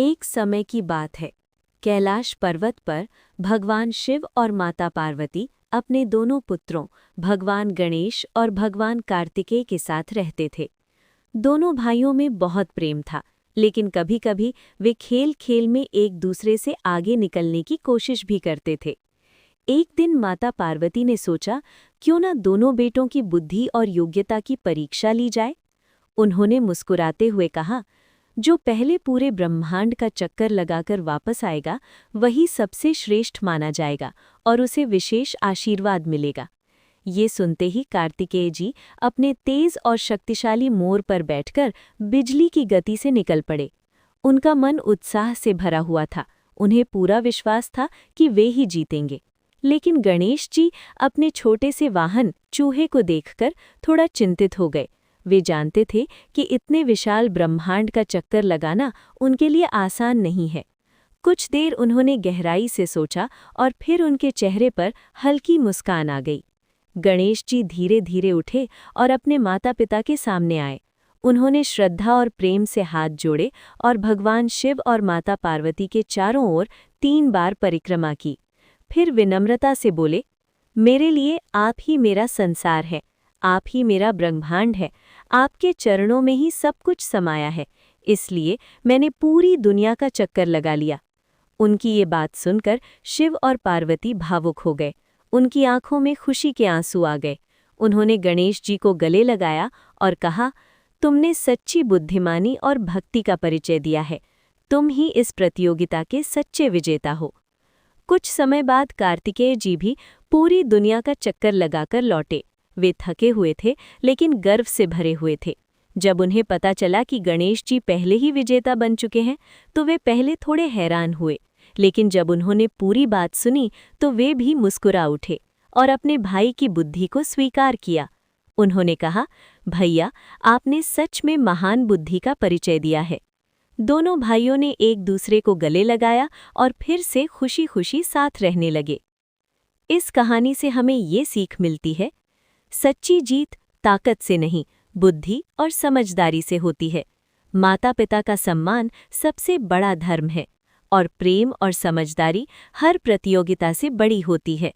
एक समय की बात है। कैलाश पर्वत पर भगवान शिव और माता पार्वती अपने दोनों पुत्रों भगवान गणेश और भगवान कार्तिकेय के साथ रहते थे। दोनों भाइयों में बहुत प्रेम था, लेकिन कभी-कभी वे खेल-खेल में एक दूसरे से आगे निकलने की कोशिश भी करते थे। एक दिन माता पार्वती ने सोचा, क्यों न दोनों बेटों की बुद्धि और योग्यता की परीक्षा ली जाए। उन्होंने मुस्कुराते हुए कहा, जो पहले पूरे ब्रह्मांड का चक्कर लगाकर वापस आएगा, वही सबसे श्रेष्ठ माना जाएगा और उसे विशेष आशीर्वाद मिलेगा। ये सुनते ही कार्तिकेय जी अपने तेज और शक्तिशाली मोर पर बैठकर बिजली की गति से निकल पड़े। उनका मन उत्साह से भरा हुआ था, उन्हें पूरा विश्वास था कि वे ही जीतेंगे। लेकिन गणेश जी अपने छोटे से वाहन चूहे को देखकर थोड़ा चिंतित हो गए। वे जानते थे कि इतने विशाल ब्रह्मांड का चक्कर लगाना उनके लिए आसान नहीं है। कुछ देर उन्होंने गहराई से सोचा और फिर उनके चेहरे पर हल्की मुस्कान आ गई। गणेश जी धीरे धीरे उठे और अपने माता पिता के सामने आए। उन्होंने श्रद्धा और प्रेम से हाथ जोड़े और भगवान शिव और माता पार्वती के चारों ओर 3 बार परिक्रमा की। फिर विनम्रता से बोले, मेरे लिए आप ही मेरा संसार है, आप ही मेरा ब्रह्मांड है, आपके चरणों में ही सब कुछ समाया है, इसलिए मैंने पूरी दुनिया का चक्कर लगा लिया। उनकी ये बात सुनकर शिव और पार्वती भावुक हो गए। उनकी आंखों में खुशी के आंसू आ गए। उन्होंने गणेश जी को गले लगाया और कहा, तुमने सच्ची बुद्धिमानी और भक्ति का परिचय दिया है। तुम ही इस प्रतियोगिता के सच्चे विजेता हो। कुछ समय बाद कार्तिकेय जी भी पूरी दुनिया का चक्कर लगाकर लौटे। वे थके हुए थे, लेकिन गर्व से भरे हुए थे। जब उन्हें पता चला कि गणेश जी पहले ही विजेता बन चुके हैं, तो वे पहले थोड़े हैरान हुए, लेकिन जब उन्होंने पूरी बात सुनी तो वे भी मुस्कुरा उठे और अपने भाई की बुद्धि को स्वीकार किया। उन्होंने कहा, भैया, आपने सच में महान बुद्धि का परिचय दिया है। दोनों भाइयों ने एक दूसरे को गले लगाया और फिर से खुशी-खुशी साथ रहने लगे। इस कहानी से हमें ये सीख मिलती है, सच्ची जीत ताकत से नहीं, बुद्धि और समझदारी से होती है। माता-पिता का सम्मान सबसे बड़ा धर्म है और प्रेम और समझदारी हर प्रतियोगिता से बड़ी होती है।